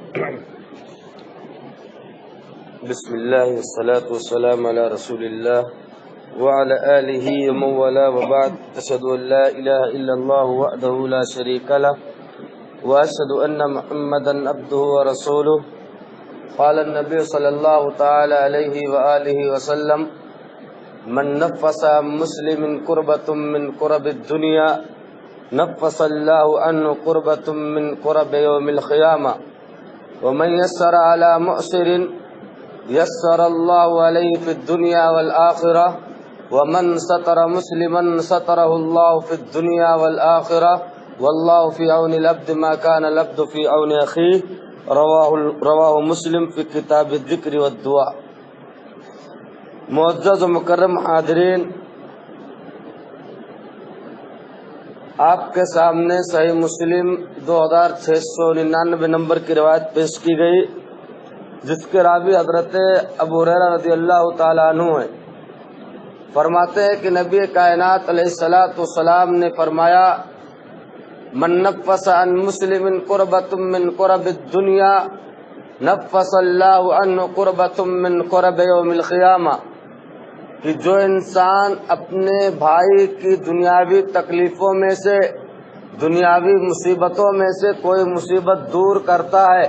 بسم الله والصلاة والسلام على رسول الله وعلى آله ومن والاه وبعد. أشهد أن لا إله إلا الله وحده لا شريك له وأشهد أن محمدا عبده ورسوله. قال النبي صلى الله تعالى عليه وآله وسلم: من نفس عن مسلم كربة من كرب الدنيا نفس الله عنه كربة من كرب يوم القيامة. ومن يسر على معسر يسر الله عليه في الدنيا والآخرة. ومن ستر مسلما ستره الله في الدنيا والآخرة. والله في عون العبد ما كان العبد في عون أخيه. رواہ مسلم فی کتاب الذکر والدعاء. معزز و مکرم حاضرین، آپ کے سامنے صحیح مسلم 2699 نمبر کی روایت پیش کی گئی، جس کے راوی حضرت ابو ہریرہ رضی اللہ تعالیٰ عنہ ہیں۔ فرماتے ہیں کہ نبی کائنات علیہ الصلوۃ والسلام نے فرمایا: من نفس عن مسلم قربۃ من قرب الدنیا نفس اللہ عنہ قربۃ من قرب یوم القیامہ، کہ جو انسان اپنے بھائی کی دنیاوی تکلیفوں میں سے، دنیاوی مصیبتوں میں سے کوئی مصیبت دور کرتا ہے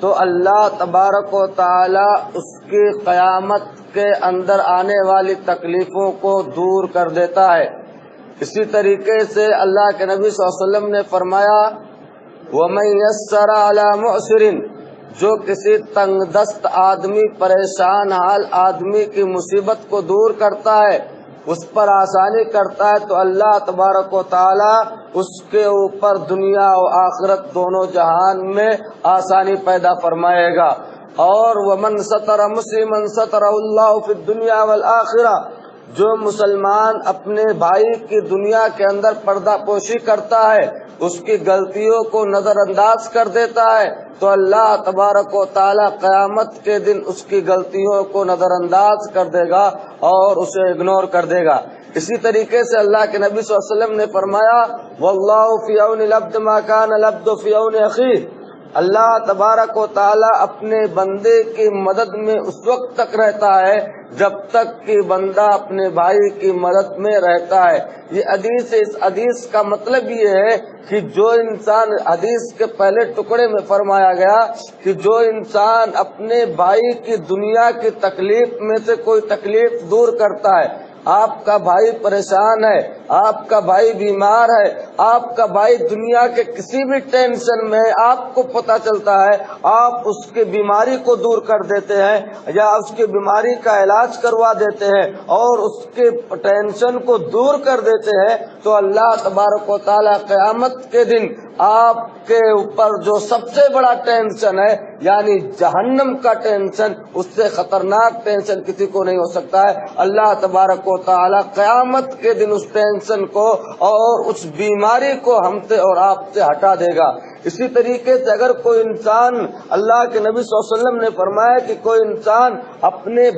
تو اللہ تبارک و تعالی اس کی قیامت کے اندر آنے والی تکلیفوں کو دور کر دیتا ہے۔ اسی طریقے سے اللہ کے نبی صلی اللہ علیہ وسلم نے فرمایا: وَمَن يَسَّرَ عَلَى مُعْسِرٍ، جو کسی تنگ دست آدمی، پریشان حال آدمی کی مصیبت کو دور کرتا ہے، اس پر آسانی کرتا ہے، تو اللہ تبارک و تعالی اس کے اوپر دنیا و آخرت دونوں جہان میں آسانی پیدا فرمائے گا۔ اور وَمَن سَتَرَ مُسْلِمًا سَتَرَهُ اللَّهُ فِي الدُّنْيَا وَالْآخِرَةِ، جو مسلمان اپنے بھائی کی دنیا کے اندر پردہ پوشی کرتا ہے، اس کی غلطیوں کو نظر انداز کر دیتا ہے، تو اللہ تبارک و تعالی قیامت کے دن اس کی غلطیوں کو نظر انداز کر دے گا اور اسے اگنور کر دے گا۔ اسی طریقے سے اللہ کے نبی صلی اللہ علیہ وسلم نے فرمایا: واللہ فی عون العبد ما کان العبد فی عون اخیہ، اللہ تبارک و تعالی اپنے بندے کی مدد میں اس وقت تک رہتا ہے جب تک کہ بندہ اپنے بھائی کی مدد میں رہتا ہے۔ یہ اس حدیث کا مطلب یہ ہے کہ جو انسان، حدیث کے پہلے ٹکڑے میں فرمایا گیا کہ جو انسان اپنے بھائی کی دنیا کی تکلیف میں سے کوئی تکلیف دور کرتا ہے، آپ کا بھائی پریشان ہے، آپ کا بھائی بیمار ہے، آپ کا بھائی دنیا کے کسی بھی ٹینشن میں ہے، آپ کو پتہ چلتا ہے، آپ اس کی بیماری کو دور کر دیتے ہیں یا اس کی بیماری کا علاج کروا دیتے ہیں اور اس کے ٹینشن کو دور کر دیتے ہیں، تو اللہ تبارک و تعالی قیامت کے دن آپ کے اوپر جو سب سے بڑا ٹینشن ہے، یعنی جہنم کا ٹینشن، اس سے خطرناک ٹینشن کسی کو نہیں ہو سکتا ہے، اللہ تبارک و تعالی قیامت کے دن اس ٹینشن کو اور اس بیماری کو ہم سے اور آپ سے ہٹا دے گا۔ اسی طریقے سے اگر کوئی انسان، اللہ کے نبی صلی اللہ علیہ وسلم نے فرمایا کہ کوئی انسان اپنے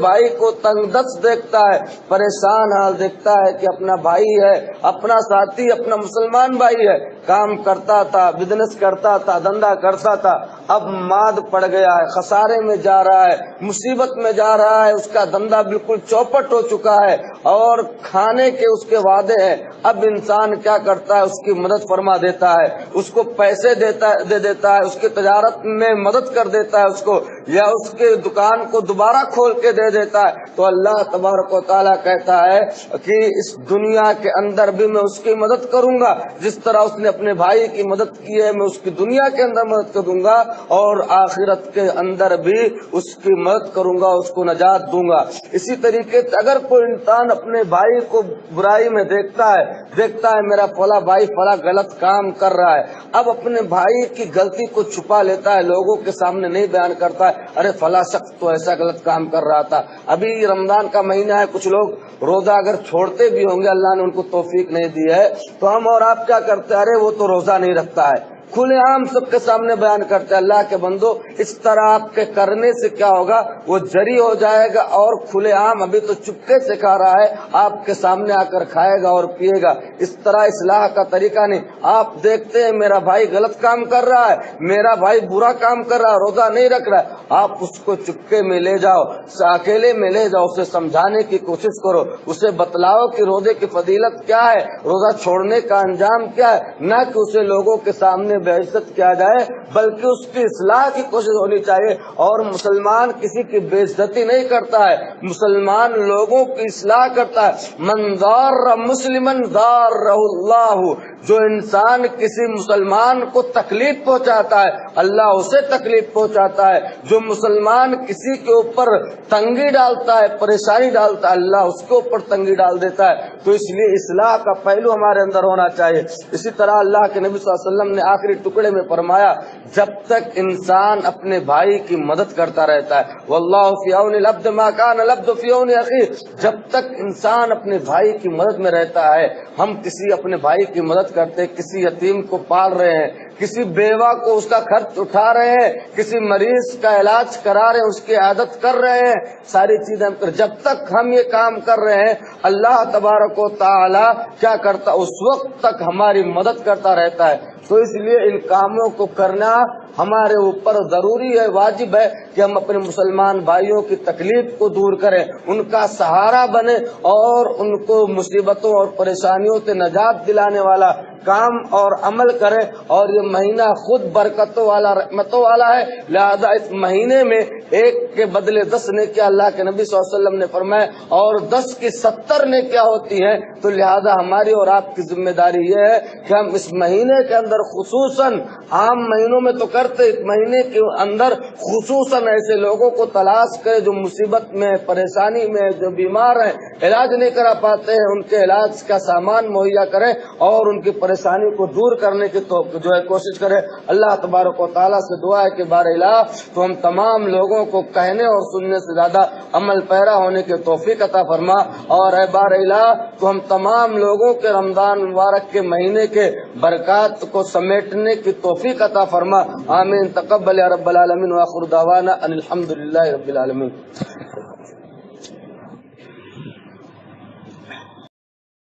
بھائی کو تنگ دست دیکھتا ہے، پریشان حال دیکھتا ہے کہ اپنا بھائی ہے، اپنا ساتھی، اپنا مسلمان بھائی ہے، کام کرتا تھا، بزنس کرتا تھا، دھندا کرتا تھا، اب ماد پڑ گیا ہے، خسارے میں جا رہا ہے، مصیبت میں جا رہا ہے، اس کا دھندا بالکل چوپٹ ہو چکا ہے اور کھانے کے اس کے وعدے ہیں، اب انسان کیا کرتا ہے؟ اس کی مدد فرما دیتا ہے، اس کو پیسے دے دیتا ہے، اس کی تجارت میں مدد کر دیتا ہے اس کو، یا اس کے دکان کو دوبارہ کھول کے دے دیتا ہے، تو اللہ تبارک و تعالیٰ کہتا ہے کہ اس دنیا کے اندر بھی میں اس کی مدد کروں گا، جس طرح اس نے اپنے بھائی کی مدد کی ہے میں اس کی دنیا کے اندر مدد کروں گا اور آخرت کے اندر بھی اس کی مدد کروں گا، اس کو نجات دوں گا۔ اسی طریقے سے اگر کوئی انسان اپنے بھائی کو برائی میں دیکھتا ہے میرا فلاں بھائی فلاں غلط کام کر رہا ہے، اب اپنے بھائی کی غلطی کو چھپا لیتا ہے، لوگوں کے سامنے نہیں بیان کرتا ہے، ارے فلاں شخص تو ایسا غلط کام کر رہا تھا۔ ابھی رمضان کا مہینہ ہے، کچھ لوگ روزہ اگر چھوڑتے بھی ہوں گے، اللہ نے ان کو توفیق نہیں دی ہے، تو ہم اور آپ کیا کرتے ہیں؟ ارے وہ تو روزہ نہیں رکھتا ہے، کھلے عام سب کے سامنے بیان کرتے ہیں اللہ کے بندو اس طرح آپ کے کرنے سے کیا ہوگا، وہ جری ہو جائے گا اور کھلے عام ابھی تو چپکے سے کھا رہا ہے، آپ کے سامنے آ کر کھائے گا اور پیے گا۔ اس طرح اصلاح کا طریقہ نہیں۔ آپ دیکھتے ہیں میرا بھائی غلط کام کر رہا ہے، میرا بھائی برا کام کر رہا ہے، روزہ نہیں رکھ رہا ہے، آپ اس کو چپکے میں لے جاؤ، اکیلے میں لے جاؤ، اسے سمجھانے کی کوشش کرو، اسے بتلاؤ کہ روزے کی فضیلت کیا ہے، روزہ چھوڑنے کا انجام کیا ہے، نہ کہ اسے لوگوں کے سامنے بے عزت کیا جائے، بلکہ اس کی اصلاح کی کوشش ہونی چاہیے۔ اور مسلمان کسی کی بے عزتی نہیں کرتا ہے، مسلمان لوگوں کی اصلاح کرتا ہے۔ من ضار مسلمن ضارہ اللہ، جو انسان کسی مسلمان کو تکلیف پہنچاتا ہے اللہ اسے تکلیف پہنچاتا ہے، جو مسلمان کسی کے اوپر تنگی ڈالتا ہے، پریشانی ڈالتا ہے، اللہ اس کے اوپر تنگی ڈال دیتا ہے۔ تو اس لیے اصلاح کا پہلو ہمارے اندر ہونا چاہیے۔ اسی طرح اللہ کے نبی صلی اللہ علیہ وسلم نے آخری ٹکڑے میں فرمایا جب تک انسان اپنے بھائی کی مدد کرتا رہتا ہے، واللہ فی عون العبد ما کان العبد فی عون اخیہ، جب تک انسان اپنے بھائی کی مدد میں رہتا ہے، ہم کسی اپنے بھائی کی مدد کرتے، کسی یتیم کو پال رہے ہیں، کسی بیوہ کو اس کا خرچ اٹھا رہے ہیں، کسی مریض کا علاج کرا رہے ہیں، اس کی عادت کر رہے ہیں، ساری چیزیں ہم جب تک ہم یہ کام کر رہے ہیں اللہ تبارک و تعالی کیا کرتا، اس وقت تک ہماری مدد کرتا رہتا ہے۔ تو اس لیے ان کاموں کو کرنا ہمارے اوپر ضروری ہے، واجب ہے کہ ہم اپنے مسلمان بھائیوں کی تکلیف کو دور کریں، ان کا سہارا بنے اور ان کو مصیبتوں اور پریشانیوں سے نجات دلانے والا کام اور عمل کریں۔ اور یہ مہینہ خود برکتوں والا رحمتوں والا ہے، لہذا اس مہینے میں ایک کے بدلے 10 نیکیاں اللہ کے نبی صلی اللہ علیہ وسلم نے فرمائے اور 10 کی 70 نیکیاں ہوتی ہیں۔ تو لہذا ہماری اور آپ کی ذمہ داری یہ ہے کہ ہم اس مہینے کے اندر خصوصاً، عام مہینوں میں تو کرتے، اس مہینے کے اندر خصوصاً ایسے لوگوں کو تلاش کریں جو مصیبت میں، پریشانی میں، جو بیمار ہیں، علاج نہیں کرا پاتے ہیں، ان کے علاج کا سامان مہیا کریں اور ان کی پریشانی کو دور کرنے کی جو ہے کوشش کریں۔ اللہ تبارک و تعالیٰ سے دعا ہے کہ بار الہ تو ہم تمام لوگوں کو کہنے اور سننے سے زیادہ عمل پیرا ہونے کی توفیق عطا فرما، اور اے بار الہ تو ہم تمام لوگوں کے رمضان مبارک کے مہینے کے برکات کو سمیٹنے کی توفیق عطا فرما۔ آمین۔ تقبل یا رب العالمین، وآخر دعوانا ان الحمد للہ رب العالمین۔